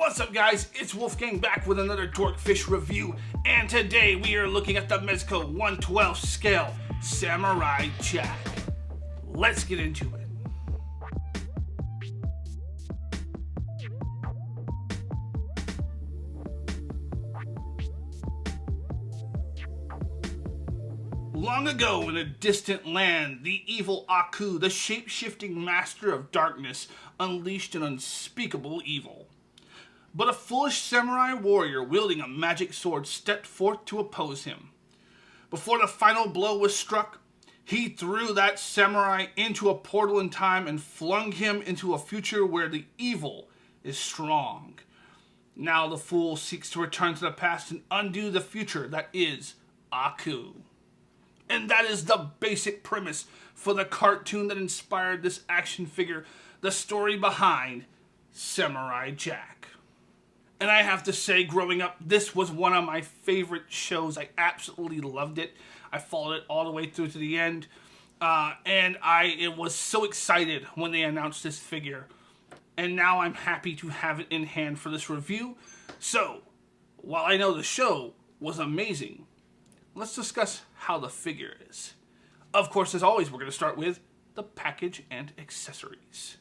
What's up, guys? It's Wolfgang back with another Dorkfish review, and today we are looking at the Mezco 112 scale Samurai Jack. Let's get into it. Long ago in a distant land, the evil Aku, the shape-shifting master of darkness, unleashed an unspeakable evil. But a foolish samurai warrior wielding a magic sword stepped forth to oppose him. Before the final blow was struck, he threw that samurai into a portal in time and flung him into a future where the evil is strong. Now the fool seeks to return to the past and undo the future that is Aku. And that is the basic premise for the cartoon that inspired this action figure, the story behind Samurai Jack. And I have to say, growing up, this was one of my favorite shows. I absolutely loved it. I followed it all the way through to the end. And I was so excited when they announced this figure. And now I'm happy to have it in hand for this review. So, while I know the show was amazing, let's discuss how the figure is. Of course, as always, we're going to start with the package and accessories.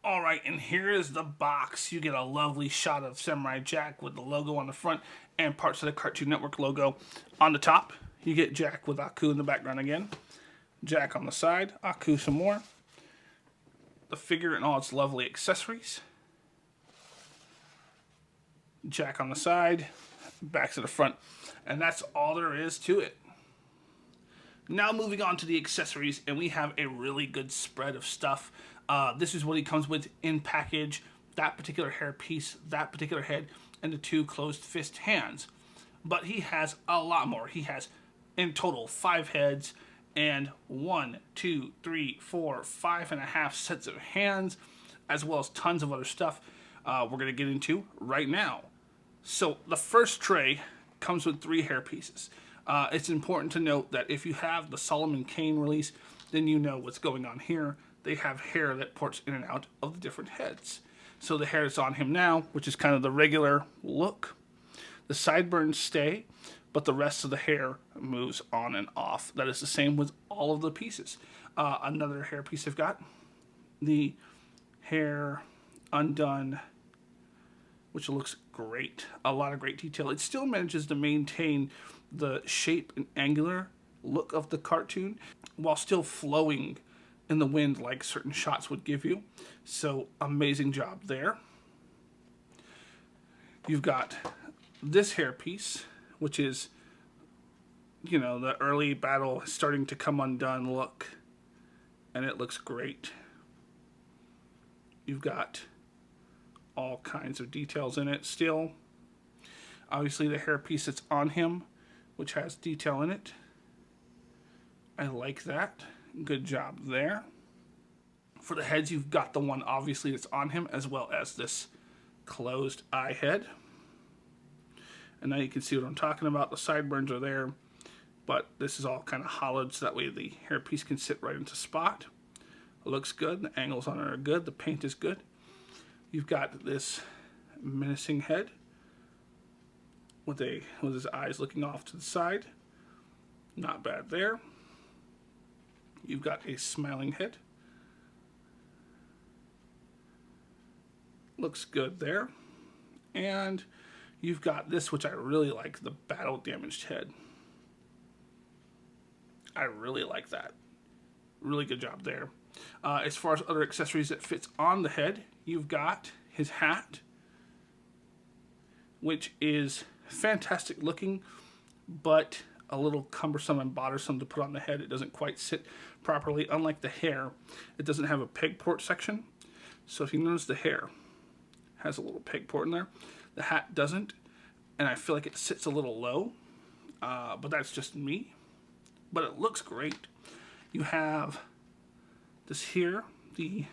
Alright, and here is the box. You get a lovely shot of Samurai Jack with the logo on the front and parts of the Cartoon Network logo on the top. You get Jack with Aku in the background again. Jack on the side, Aku some more. The figure and all its lovely accessories. Jack on the side, back to the front. And that's all there is to it. Now moving on to the accessories, and we have a really good spread of stuff. This is what he comes with in package, that particular hair piece, that particular head, and the two closed fist hands. But he has a lot more. He has, in total, 5 heads and 1, 2, 3, 4, 5.5 sets of hands, as well as tons of other stuff we're going to get into right now. So the first tray comes with 3 hair pieces. It's important to note that if you have the Solomon Kane release, then you know what's going on here. They have hair that ports in and out of the different heads. So the hair that's on him now, which is kind of the regular look, the sideburns stay, but the rest of the hair moves on and off. That is the same with all of the pieces. Another hair piece I've got, the hair undone, which looks great. A lot of great detail. It still manages to maintain the shape and angular look of the cartoon while still flowing in the wind like certain shots would give you. So amazing job there. You've got this hair piece, which is, you know, the early battle starting to come undone look, and it looks great. You've got all kinds of details in it still. Obviously the hair piece that's on him, which has detail in it. I like that. Good job there. For the heads, you've got the one obviously that's on him, as well as this closed eye head. And now you can see what I'm talking about. The sideburns are there, but this is all kind of hollowed so that way the hairpiece can sit right into spot. It looks good. The angles on it are good. The paint is good. You've got this menacing head with his eyes looking off to the side. Not bad there. You've got a smiling head. Looks good there. And you've got this, which I really like, the battle damaged head. I really like that. Really good job there. As far as other accessories that fits on the head, you've got his hat, which is fantastic looking, but a little cumbersome and bothersome to put on the head. It doesn't quite sit properly. Unlike the hair, it doesn't have a peg port section. So if you notice, the hair has a little peg port in there. The hat doesn't, and I feel like it sits a little low, but that's just me. But it looks great. You have this here, the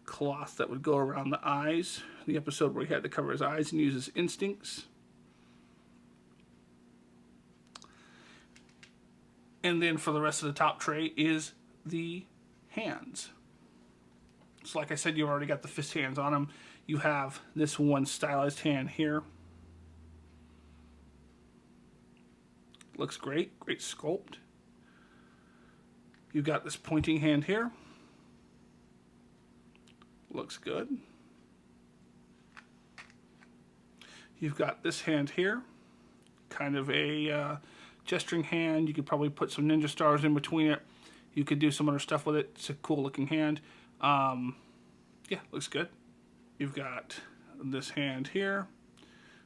cloth that would go around the eyes, the episode where he had to cover his eyes and use his instincts. And then for the rest of the top tray is the hands. So like I said, you've already got the fist hands on them. You have this one stylized hand here. Looks great, great sculpt. You've got this pointing hand here. Looks good. You've got this hand here, kind of a gesturing hand. You could probably put some ninja stars in between it. You could do some other stuff with it. It's a cool looking hand. Yeah, looks good. You've got this hand here,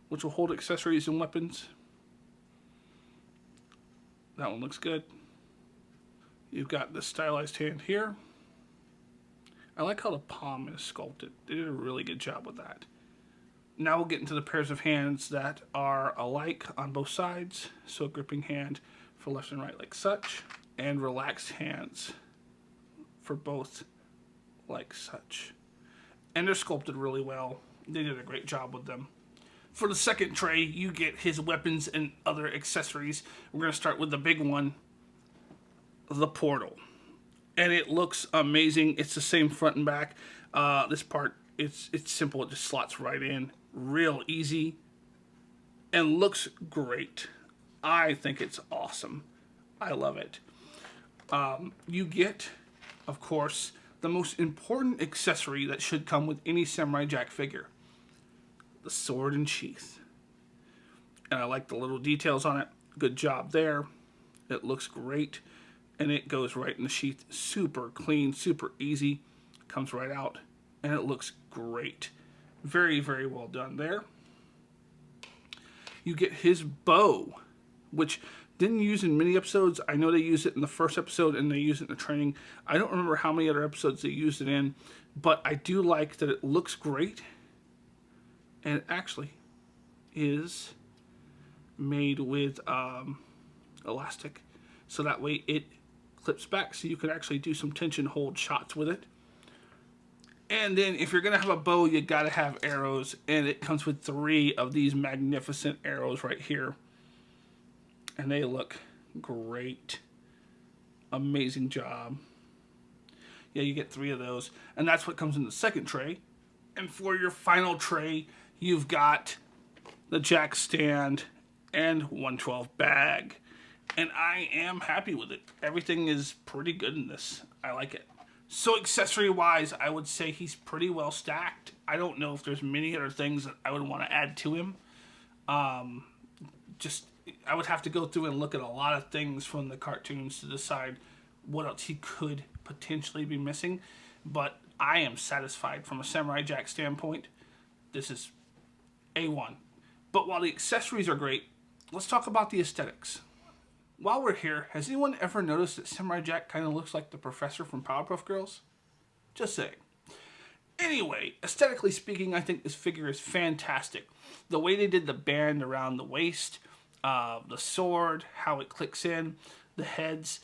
which will hold accessories and weapons. That one looks good. You've got this stylized hand here. I like how the palm is sculpted. They did a really good job with that. Now we'll get into the pairs of hands that are alike on both sides. So a gripping hand for left and right like such, and relaxed hands for both like such. And they're sculpted really well. They did a great job with them. For the second tray, you get his weapons and other accessories. We're going to start with the big one, the portal. And it looks amazing. It's the same front and back. This part, it's simple. It just slots right in. Real easy. And looks great. I think it's awesome. I love it. You get, of course, the most important accessory that should come with any Samurai Jack figure. The sword and sheath. And I like the little details on it. Good job there. It looks great. And it goes right in the sheath. Super clean, super easy. Comes right out. And it looks great. Very, very well done there. You get his bow, which didn't use in many episodes. I know they used it in the first episode and they used it in the training. I don't remember how many other episodes they used it in, but I do like that it looks great. And it actually is made with elastic. So that way it clips back so you can actually do some tension hold shots with it. And then if you're going to have a bow, you got to have arrows. And it comes with 3 of these magnificent arrows right here. And they look great. Amazing job. Yeah, you get 3 of those. And that's what comes in the second tray. And for your final tray, you've got the jack stand and 112 bag. And I am happy with it. Everything is pretty good in this. I like it. So accessory-wise, I would say he's pretty well stacked. I don't know if there's many other things that I would want to add to him. I would have to go through and look at a lot of things from the cartoons to decide what else he could potentially be missing. But I am satisfied from a Samurai Jack standpoint. This is A1. But while the accessories are great, let's talk about the aesthetics. While we're here, has anyone ever noticed that Samurai Jack kind of looks like the professor from Powerpuff Girls? Just saying. Anyway, aesthetically speaking, I think this figure is fantastic. The way they did the band around the waist, the sword, how it clicks in, the heads,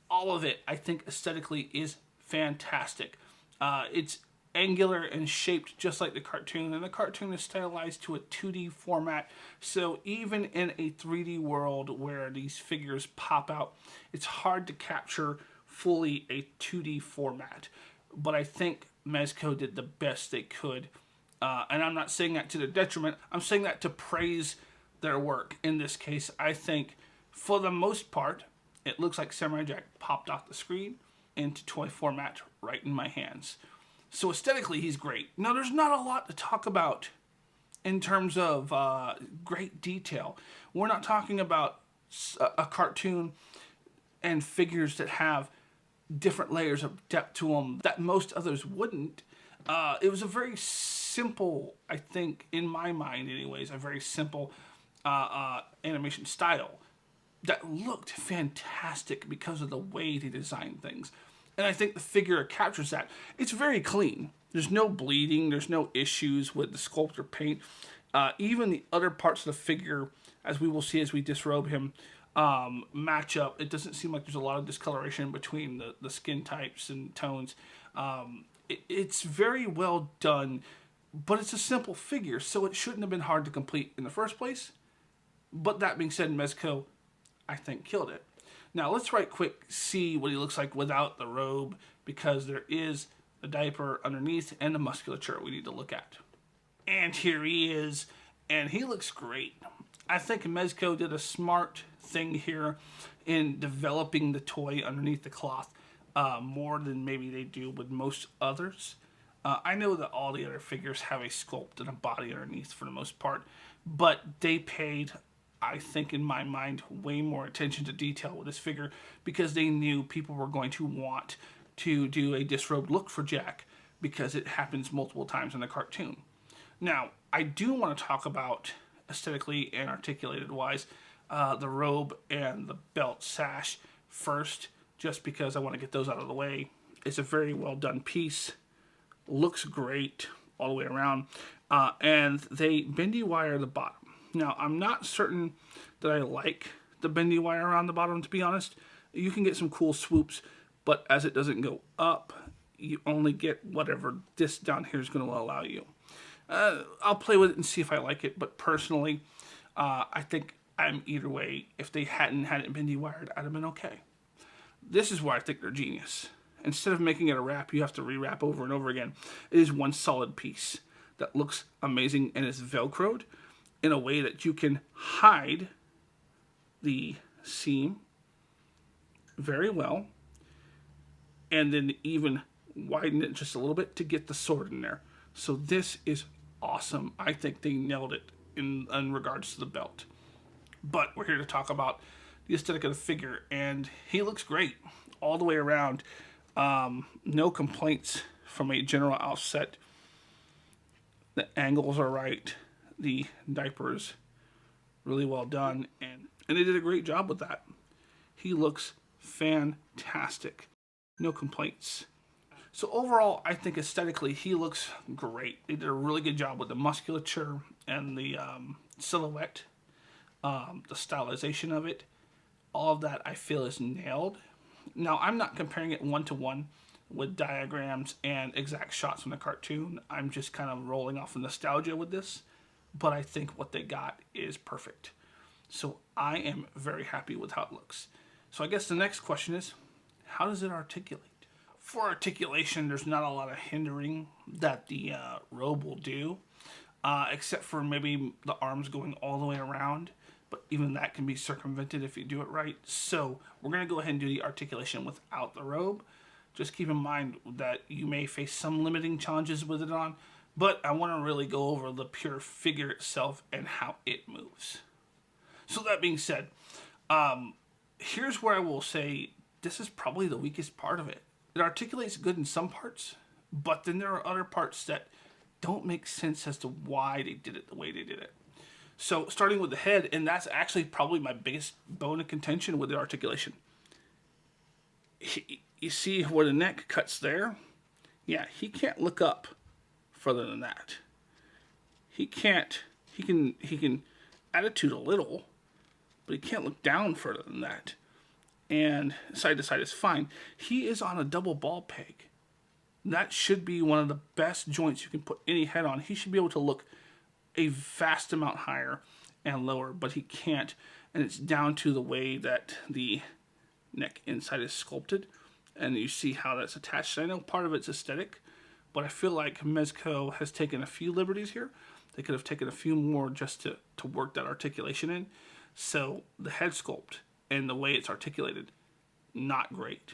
all of it, I think aesthetically is fantastic. It's angular and shaped just like the cartoon, and the cartoon is stylized to a 2D format, so even in a 3D world where these figures pop out, it's hard to capture fully a 2D format. But I think Mezco did the best they could, and I'm not saying that to their detriment, I'm saying that to praise their work. In this case, I think for the most part, it looks like Samurai Jack popped off the screen into toy format right in my hands. So aesthetically, he's great. Now, there's not a lot to talk about in terms of great detail. We're not talking about a cartoon and figures that have different layers of depth to them that most others wouldn't. It was a very simple, I think, in my mind anyways, a very simple animation style that looked fantastic because of the way they designed things. And I think the figure captures that. It's very clean. There's no bleeding. There's no issues with the sculptor paint. Even the other parts of the figure, as we will see as we disrobe him, match up. It doesn't seem like there's a lot of discoloration between the skin types and tones. It's very well done, but it's a simple figure, so it shouldn't have been hard to complete in the first place. But that being said, Mezco, I think, killed it. Now, let's right quick see what he looks like without the robe, because there is a diaper underneath and the musculature we need to look at. And here he is, and he looks great. I think Mezco did a smart thing here in developing the toy underneath the cloth more than maybe they do with most others. I know that all the other figures have a sculpt and a body underneath for the most part, but they paid, I think in my mind, way more attention to detail with this figure because they knew people were going to want to do a disrobed look for Jack because it happens multiple times in the cartoon. Now, I do want to talk about aesthetically and articulated wise the robe and the belt sash first, just because I want to get those out of the way. It's a very well done piece, looks great all the way around, and they bendy wire the bottom. Now, I'm not certain that I like the bendy wire around the bottom, to be honest. You can get some cool swoops, but as it doesn't go up, you only get whatever this down here is going to allow you. I'll play with it and see if I like it, but personally, I think I'm either way. If they hadn't had it bendy wired, I'd have been okay. This is why I think they're genius. Instead of making it a wrap, you have to rewrap over and over again. It is one solid piece that looks amazing and is Velcroed in a way that you can hide the seam very well and then even widen it just a little bit to get the sword in there. So this is awesome. I think they nailed it in regards to the belt. But we're here to talk about the aesthetic of the figure, and he looks great all the way around. No complaints from a general outset. The angles are right. The diapers really well done, and they did a great job with that. He looks fantastic. No complaints. So overall, I think aesthetically, he looks great. They did a really good job with the musculature and the silhouette, the stylization of it. All of that I feel is nailed. Now, I'm not comparing it one-to-one with diagrams and exact shots from the cartoon. I'm just kind of rolling off of nostalgia with this. But I think what they got is perfect. So I am very happy with how it looks. So I guess the next question is, how does it articulate? For articulation, there's not a lot of hindering that the robe will do, except for maybe the arms going all the way around. But even that can be circumvented if you do it right. So we're going to go ahead and do the articulation without the robe. Just keep in mind that you may face some limiting challenges with it on, but I want to really go over the pure figure itself and how it moves. So that being said, here's where I will say this is probably the weakest part of it. It articulates good in some parts, but then there are other parts that don't make sense as to why they did it the way they did it. So starting with the head, and that's actually probably my biggest bone of contention with the articulation. You see where the neck cuts there? Yeah, he can't look up further than that. He can attitude a little, but he can't look down further than that. And side to side is fine. He is on a double ball peg. That should be one of the best joints you can put any head on. He should be able to look a vast amount higher and lower, but he can't. And it's down to the way that the neck inside is sculpted. And you see how that's attached. I know part of it's aesthetic, but I feel like Mezco has taken a few liberties here. They could have taken a few more just to work that articulation in. So the head sculpt and the way it's articulated, not great.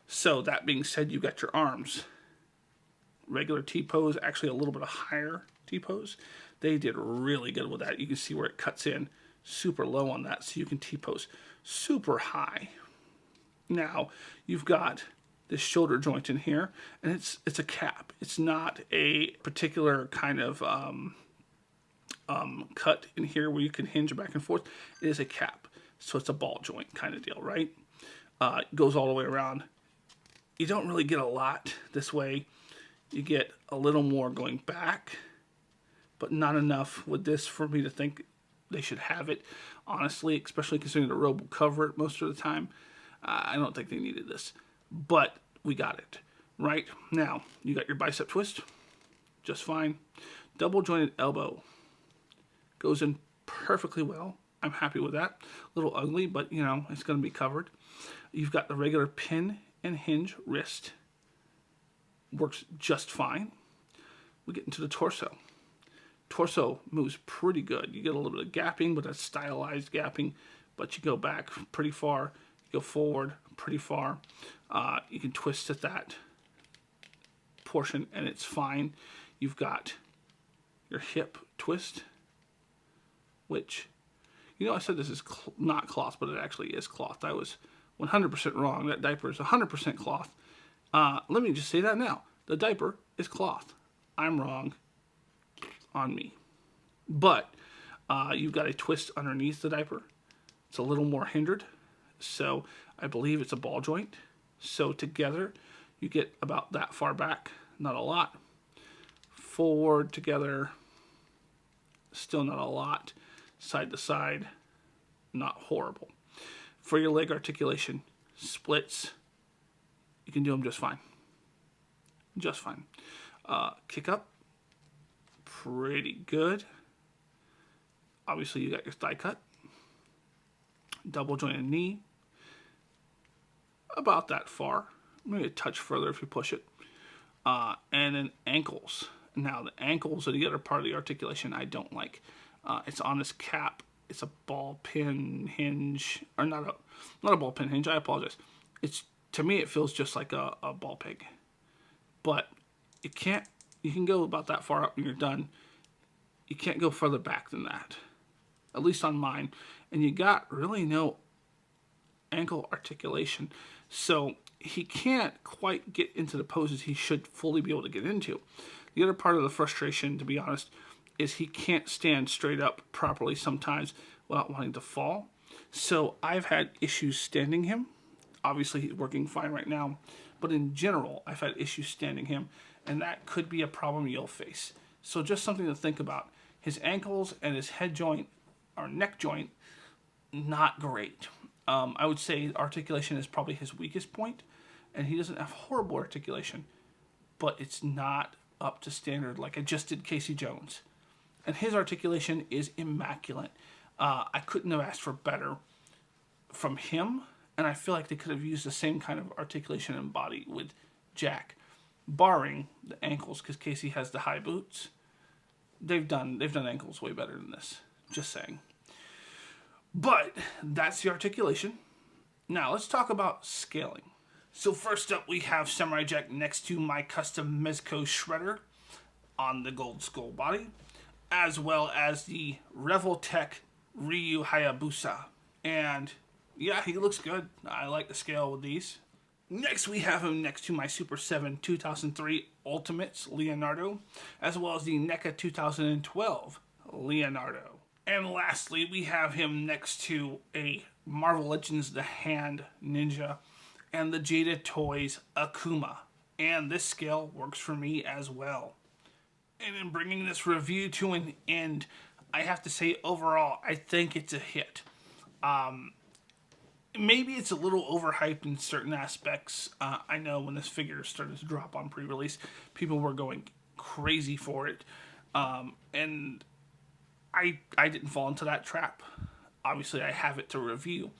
So that being said, you got your arms. Regular T-pose, actually a little bit of higher T-pose. They did really good with that. You can see where it cuts in super low on that, so you can T-pose super high. Now, you've got this shoulder joint in here, and it's a cap. It's not a particular kind of cut in here where you can hinge back and forth. It is a cap, so it's a ball joint kind of deal, right? It goes all the way around. You don't really get a lot this way. You get a little more going back, but not enough with this for me to think they should have it. Honestly, especially considering the robe will cover it most of the time. I don't think they needed this, but we got it. Right now, you got your bicep twist, just fine. Double jointed elbow goes in perfectly well. I'm happy with that. A little ugly, but you know, it's going to be covered. You've got the regular pin and hinge wrist. Works just fine. We get into the torso. torso moves pretty good. You get a little bit of gapping, but that's stylized gapping. But you go back pretty far, you go forward pretty far. You can twist at that portion, and it's fine. You've got your hip twist, which, I said this is not cloth, but it actually is cloth. I was 100% wrong. That diaper is 100% cloth. Let me just say that now. The diaper is cloth. I'm wrong on me. But you've got a twist underneath the diaper. It's a little more hindered. So I believe it's a ball joint. So together, you get about that far back. Not a lot. Forward together. Still not a lot. Side to side. Not horrible. For your leg articulation, splits, you can do them just fine. Just fine. Kick up, pretty good. Obviously, you got your thigh cut. Double jointed knee, about that far. Maybe a touch further if you push it. And then ankles. Now, the ankles are the other part of the articulation I don't like. It's on this cap. It's a ball pin hinge, or not a ball pin hinge. I apologize. To me, it feels just like a ball peg. But you can go about that far up and you're done. You can't go further back than that, at least on mine. And you got really no ankle articulation. So he can't quite get into the poses he should fully be able to get into. The other part of the frustration, to be honest, is he can't stand straight up properly sometimes without wanting to fall. So I've had issues standing him. Obviously, he's working fine right now. But in general, I've had issues standing him, and that could be a problem you'll face. So just something to think about. His ankles and his head joint, or neck joint, not great. I would say articulation is probably his weakest point, and he doesn't have horrible articulation, but it's not up to standard like I just did Casey Jones. And his articulation is immaculate. I couldn't have asked for better from him. And I feel like they could have used the same kind of articulation and body with Jack, barring the ankles, because Casey has the high boots. They've done ankles way better than this. Just saying. But that's the articulation. Now let's talk about scaling. So first up, we have Samurai Jack next to my custom Mezco shredder on the gold skull body, as well as the Revoltech Ryu Hayabusa. And yeah, he looks good. I like the scale with these. Next, we have him next to my Super 7 2003 Ultimates Leonardo, as well as the NECA 2012 Leonardo. And lastly, we have him next to a Marvel Legends The Hand Ninja and the Jada Toys Akuma. And this scale works for me as well. And in bringing this review to an end, I have to say overall, I think it's a hit. Maybe it's a little overhyped in certain aspects. I know when this figure started to drop on pre-release, people were going crazy for it. And I didn't fall into that trap. Obviously, I have it to review.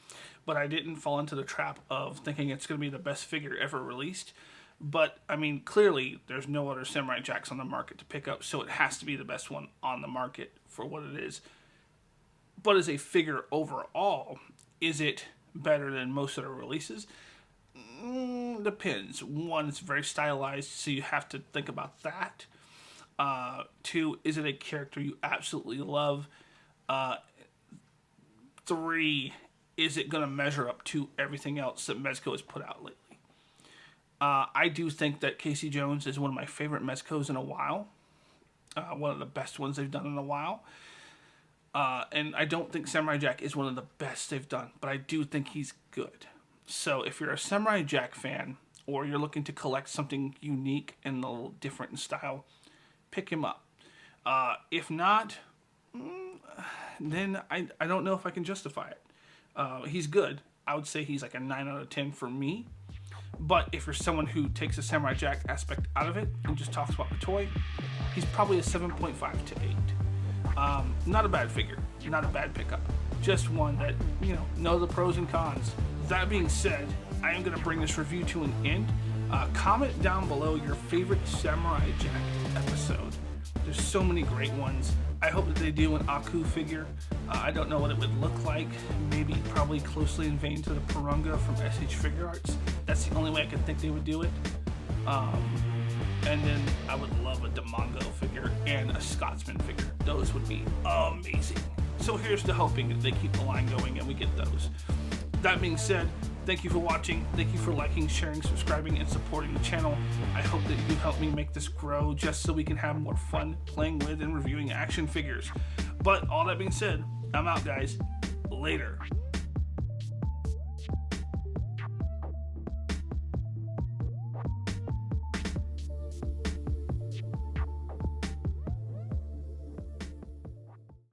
But I didn't fall into the trap of thinking it's going to be the best figure ever released. But, I mean, clearly, there's no other Samurai Jacks on the market to pick up, so it has to be the best one on the market for what it is. But as a figure overall, is it better than most other releases? Depends. One, it's very stylized, so you have to think about that. Two, is it a character you absolutely love? Three, is it going to measure up to everything else that Mezco has put out lately? I do think that Casey Jones is one of my favorite Mezcos in a while. One of the best ones they've done in a while. And I don't think Samurai Jack is one of the best they've done, but I do think he's good. So if you're a Samurai Jack fan, or you're looking to collect something unique and a little different in style, pick him up. If not, then I don't know if I can justify it. He's good. I would say he's like a 9 out of 10 for me. But if you're someone who takes the Samurai Jack aspect out of it and just talks about the toy, he's probably a 7.5 to 8. Not a bad figure, not a bad pickup. Just one that, know the pros and cons. That being said, I am going to bring this review to an end. Comment down below your favorite Samurai Jack episode. There's so many great ones. I hope that they do an Aku figure. I don't know what it would look like. Maybe probably closely in vein to the Purunga from SH Figure Arts. That's the only way I could think they would do it. And then I would love a Demongo figure and a Scotsman figure. Those would be amazing. So here's to hoping that they keep the line going and we get those. That being said, thank you for watching. Thank you for liking, sharing, subscribing, and supporting the channel. I hope that you help me make this grow just so we can have more fun playing with and reviewing action figures. But all that being said, I'm out, guys. Later.